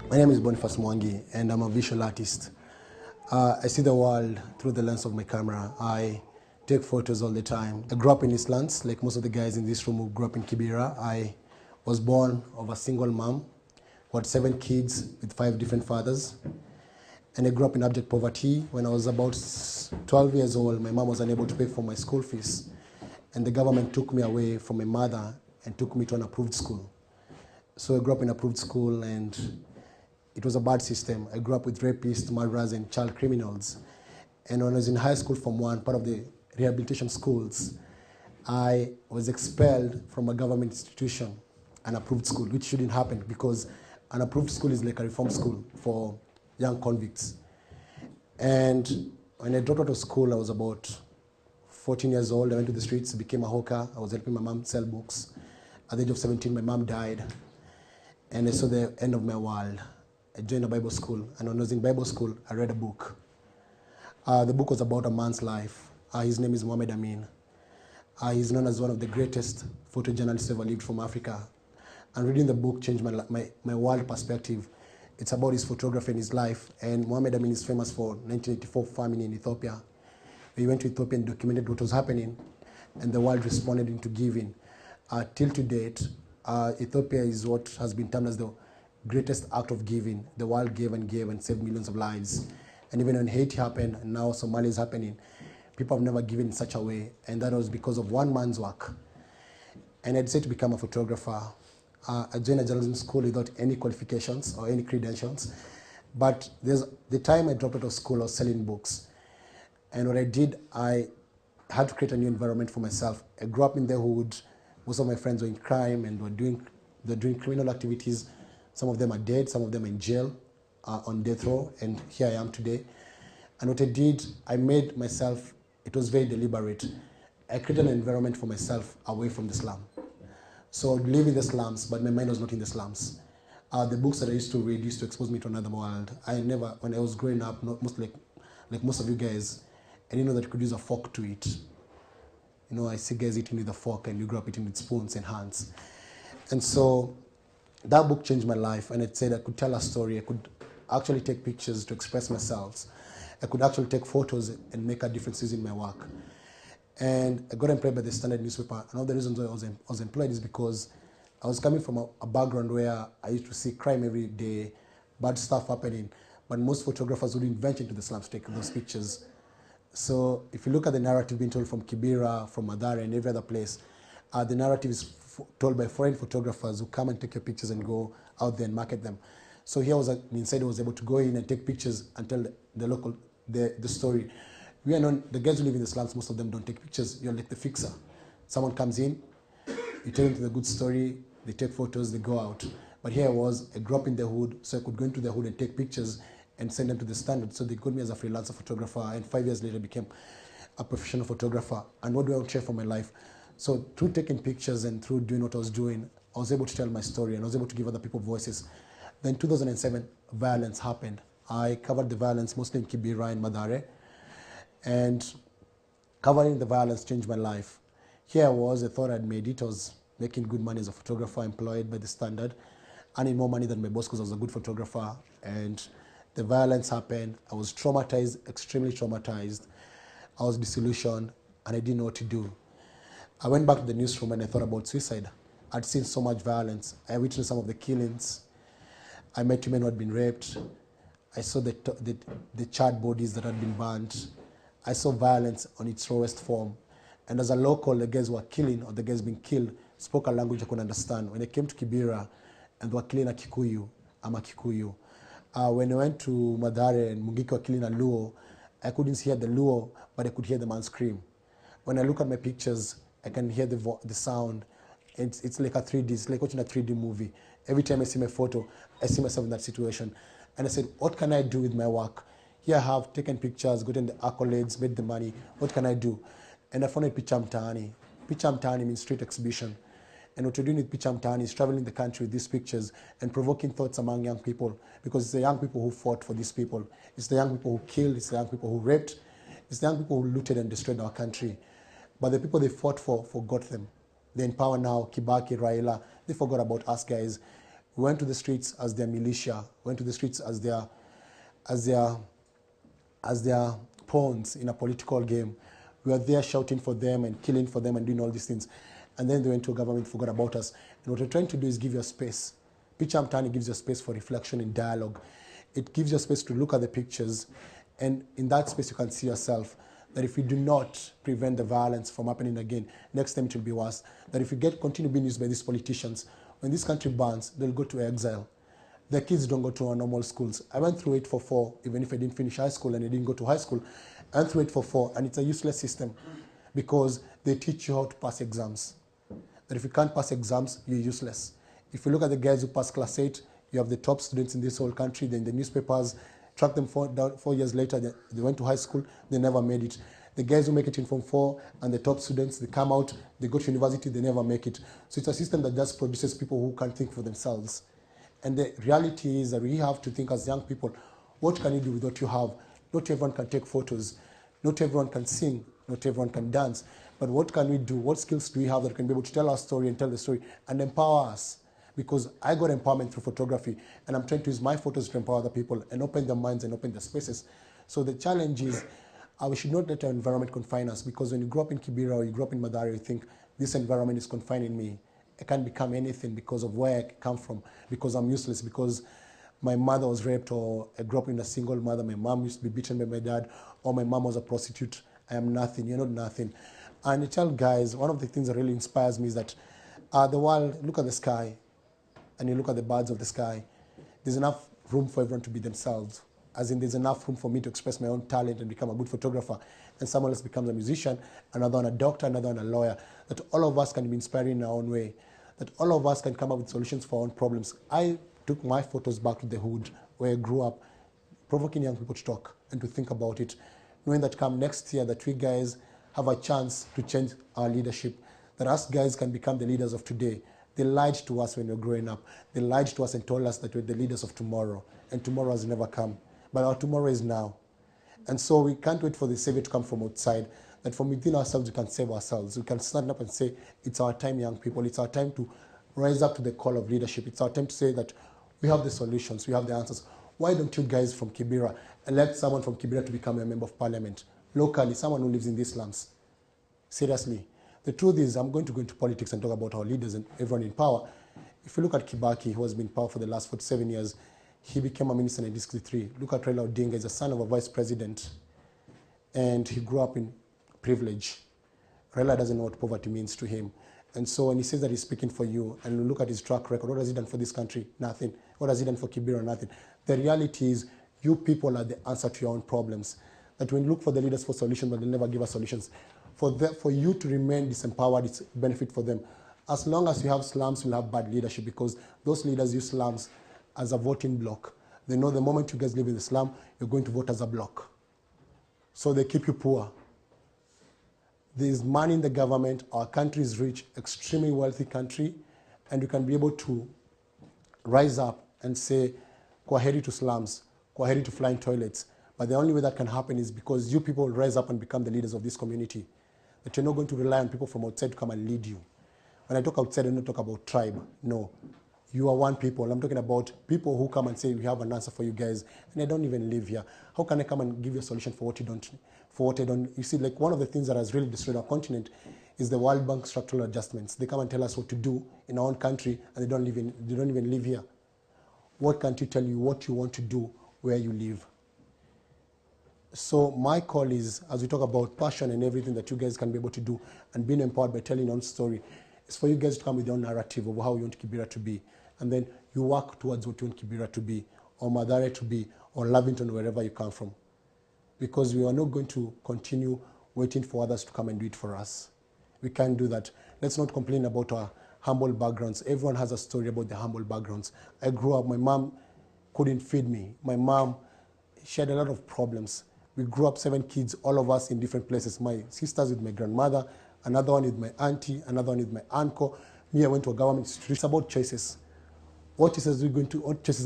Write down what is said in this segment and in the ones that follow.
My name is BONIFACE MWANGI, and I'm a visual artist. I see the world through the lens of my camera. I take photos all the time. I grew up in East Lands, like most of the guys in this room who grew up in Kibera. I was born of a single mom who had 7 kids with 5 different fathers. And I grew up in abject poverty. When I was about 12 years old, my mom was unable to pay for my school fees. And the government took me away from my mother and took me to an approved school. So I grew up in an approved school, and it was a bad system. I grew up with rapists, murderers, and child criminals. And when I was in high school, Form 1, part of the rehabilitation schools, I was expelled from a government institution, an approved school, which shouldn't happen because an approved school is like a reform school for young convicts. And when I dropped out of school, I was about 14 years old. I went to the streets, became a hawker. I was helping my mom sell books. At the age of 17, my mom died, and I saw the end of my world. I joined a Bible school, and when I was in Bible school, I read a book. The book was about a man's life. His name is Muhammad Amin. He's known as one of the greatest photojournalists ever lived from Africa. And reading the book changed my world perspective. It's about his photography and his life. And Muhammad Amin is famous for 1984 famine in Ethiopia. He went to Ethiopia and documented what was happening, and the world responded into giving. Till to date, Ethiopia is what has been termed as the greatest act of giving. The world gave and saved millions of lives. And even when Haiti happened, and now Somalia is happening, people have never given in such a way, and that was because of one man's work. And I decided to become a photographer. I joined a journalism school without any qualifications or any credentials, but the time I dropped out of school, I was selling books. And what I did, I had to create a new environment for myself. I grew up in the hood. Most of my friends were in crime and were doing criminal activities. Some of them are dead, some of them are in jail, on death row, and here I am today. And what I did, I made myself, it was very deliberate. I created an environment for myself away from the slum. So I'd live in the slums, but my mind was not in the slums. The books that I used to read used to expose me to another world. When I was growing up, like most of you guys, I didn't know that you could use a fork to eat. You know, I see guys eating with a fork, and you grew up eating with spoons and hands. And so that book changed my life, and it said I could tell a story. I could actually take pictures to express myself. I could actually take photos and make a difference in my work. And I got employed by the Standard newspaper. And all the reasons why I was employed is because I was coming from a background where I used to see crime every day, bad stuff happening, but most photographers wouldn't venture into the slums to take those pictures. So if you look at the narrative being told from Kibera, from Madare, and every other place, the narrative is told by foreign photographers who come and take your pictures and go out there and market them. So here was an insider who was able to go in and take pictures and tell the story. We are known, the guys who live in the slums, most of them don't take pictures. You're like the fixer. Someone comes in, you tell them the good story, they take photos, they go out. But here I grew up in the hood, so I could go into the hood and take pictures and send them to the Standard. So they got me as a freelancer photographer, and 5 years later I became a professional photographer. And what do I want to share from my life? So through taking pictures and through doing what I was doing, I was able to tell my story, and I was able to give other people voices. Then in 2007, violence happened. I covered the violence mostly in Kibera and Madare, and covering the violence changed my life. Here I thought I'd made it. I was making good money as a photographer, employed by the Standard, earning more money than my boss because I was a good photographer. And the violence happened. I was traumatized, extremely traumatized. I was disillusioned, and I didn't know what to do. I went back to the newsroom and I thought about suicide. I'd seen so much violence. I witnessed some of the killings. I met women who had been raped. I saw the charred bodies that had been burnt. I saw violence on its rawest form. And as a local, the guys who were killing, or the guys being killed, spoke a language I couldn't understand. When I came to Kibera and they were killing a Kikuyu, I'm a Kikuyu. When I went to Madare and Mungiki were killing a Luo, I couldn't hear the Luo, but I could hear the man scream. When I look at my pictures, I can hear the sound. It's like a 3D, it's like watching a 3D movie. Every time I see my photo, I see myself in that situation. And I said, what can I do with my work? Here I have taken pictures, gotten the accolades, made the money. What can I do? And I founded Picha Mtaani. Picha Mtaani means street exhibition. And what we're doing with Picha Mtaani is traveling the country with these pictures and provoking thoughts among young people, because it's the young people who fought for these people. It's the young people who killed, it's the young people who raped, it's the young people who looted and destroyed our country. But the people they fought for forgot them. They empower now, Kibaki, Raila, they forgot about us guys. We went to the streets as their militia, went to the streets as their pawns in a political game. We were there shouting for them and killing for them and doing all these things. And then they went to a government, forgot about us. And what we're trying to do is give you a space. Picture Mtaani gives you a space for reflection and dialogue. It gives you a space to look at the pictures, and in that space you can see yourself. That if we do not prevent the violence from happening again, next time it will be worse. That if we continue being used by these politicians, when this country burns, they'll go to exile. The kids don't go to our normal schools. I went through 844, even if I didn't finish high school and I didn't go to high school. I went through 844, and it's a useless system because they teach you how to pass exams. That if you can't pass exams, you're useless. If you look at the guys who pass class 8, you have the top students in this whole country. Then the newspapers track them 4 years later. They went to high school, they never made it. The guys who make it in Form 4 and the top students, they come out, they go to university, they never make it. So it's a system that just produces people who can't think for themselves. And the reality is that we have to think as young people, what can you do with what you have? Not everyone can take photos. Not everyone can sing. Not everyone can dance. But what can we do? What skills do we have that can be able to tell our story and tell the story and empower us? Because I got empowerment through photography, and I'm trying to use my photos to empower other people and open their minds and open their spaces. So the challenge is, we should not let our environment confine us, because when you grow up in Kibera or you grow up in Mathare, you think this environment is confining me. I can't become anything because of where I come from, because I'm useless, because my mother was raped, or I grew up in a single mother, my mom used to be beaten by my dad, or my mom was a prostitute. I am nothing, you're not nothing. And I tell guys, one of the things that really inspires me is that the world, look at the sky, and you look at the birds of the sky, there's enough room for everyone to be themselves. As in, there's enough room for me to express my own talent and become a good photographer, and someone else becomes a musician, another one a doctor, another one a lawyer. That all of us can be inspiring in our own way, that all of us can come up with solutions for our own problems. I took my photos back to the hood where I grew up, provoking young people to talk and to think about it, knowing that come next year that we guys have a chance to change our leadership, that us guys can become the leaders of today. They lied to us when we were growing up. They lied to us and told us that we're the leaders of tomorrow, and tomorrow has never come. But our tomorrow is now. And so we can't wait for the savior to come from outside, that from within ourselves we can save ourselves. We can stand up and say, it's our time, young people. It's our time to rise up to the call of leadership. It's our time to say that we have the solutions, we have the answers. Why don't you guys from Kibera elect someone from Kibera to become a member of parliament? Locally, someone who lives in these slums. Seriously. The truth is, I'm going to go into politics and talk about our leaders and everyone in power. If you look at Kibaki, who has been in power for the last 47 years, he became a minister in 1963. Look at Raila Odinga, he's the son of a vice president, and he grew up in privilege. Raila doesn't know what poverty means to him. And so when he says that he's speaking for you, and you look at his track record, what has he done for this country? Nothing. What has he done for Kibera? Nothing. The reality is, you people are the answer to your own problems. That when you look for the leaders for solutions, but they'll never give us solutions. For you to remain disempowered, it's a benefit for them. As long as you have slums, you'll have bad leadership, because those leaders use slums as a voting block. They know the moment you guys live in the slum, you're going to vote as a block. So they keep you poor. There's money in the government. Our country is rich, extremely wealthy country, and you can be able to rise up and say, kwaheri to slums, kwaheri to flying toilets. But the only way that can happen is because you people rise up and become the leaders of this community. That you're not going to rely on people from outside to come and lead you. When I talk outside, I don't talk about tribe. No. You are one people. I'm talking about people who come and say, we have an answer for you guys, and I don't even live here. How can I come and give you a solution for what you don't, for what I don't? You see, like, one of the things that has really destroyed our continent is the World Bank structural adjustments. They come and tell us what to do in our own country, and they don't even live here. What can't you tell you what you want to do where you live? So my call is, as we talk about passion and everything that you guys can be able to do and being empowered by telling your own story, is for you guys to come with your own narrative of how you want Kibera to be. And then you work towards what you want Kibera to be, or Mathare to be, or Lavington, wherever you come from. Because we are not going to continue waiting for others to come and do it for us. We can't do that. Let's not complain about our humble backgrounds. Everyone has a story about their humble backgrounds. I grew up, my mom couldn't feed me. My mom, she had a lot of problems. We grew up 7 kids, all of us in different places. My sisters with my grandmother, another one with my auntie, another one with my uncle. Me, I went to a government street. It's about choices. What choices are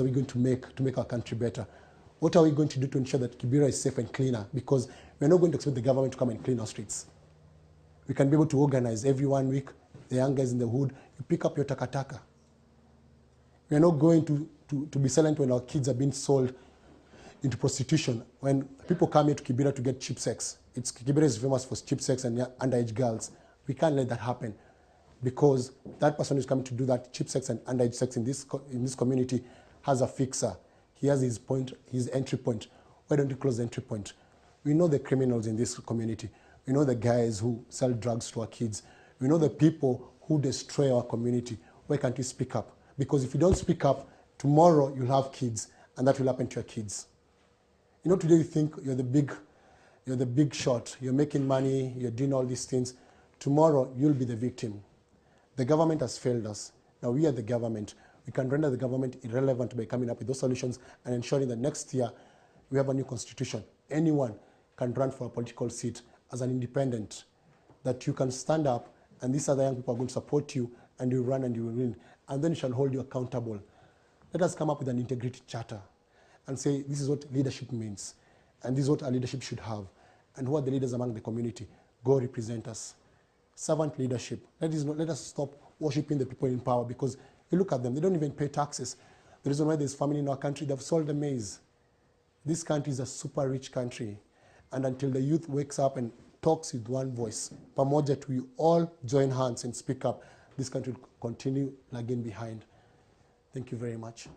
we going to make our country better? What are we going to do to ensure that Kibera is safe and cleaner? Because we're not going to expect the government to come and clean our streets. We can be able to organize every 1 week, the young guys in the hood, you pick up your takataka. We are not going to be silent when our kids are being sold into prostitution. When people come here to Kibera to get cheap sex, Kibera is famous for cheap sex and underage girls. We can't let that happen, because that person who's coming to do that cheap sex and underage sex in this community has a fixer. He has his entry point. Why don't you close the entry point? We know the criminals in this community. We know the guys who sell drugs to our kids. We know the people who destroy our community. Why can't you speak up? Because if you don't speak up, tomorrow you'll have kids, and that will happen to your kids. You know, today you think you're the big shot. You're making money. You're doing all these things. Tomorrow you'll be the victim. The government has failed us. Now we are the government. We can render the government irrelevant by coming up with those solutions and ensuring that next year we have a new constitution. Anyone can run for a political seat as an independent, that you can stand up and these other young people are going to support you, and you run and you will win, and then you shall hold you accountable. Let us come up with an integrity charter and say this is what leadership means, and this is what our leadership should have, and who are the leaders among the community. Go represent us. Servant leadership. Let us stop worshiping the people in power, because you look at them, they don't even pay taxes. The reason why there's famine in our country, they've sold the maize. This country is a super rich country, and until the youth wakes up and talks with one voice, pamoja, we all join hands and speak up, this country will continue lagging behind. Thank you very much.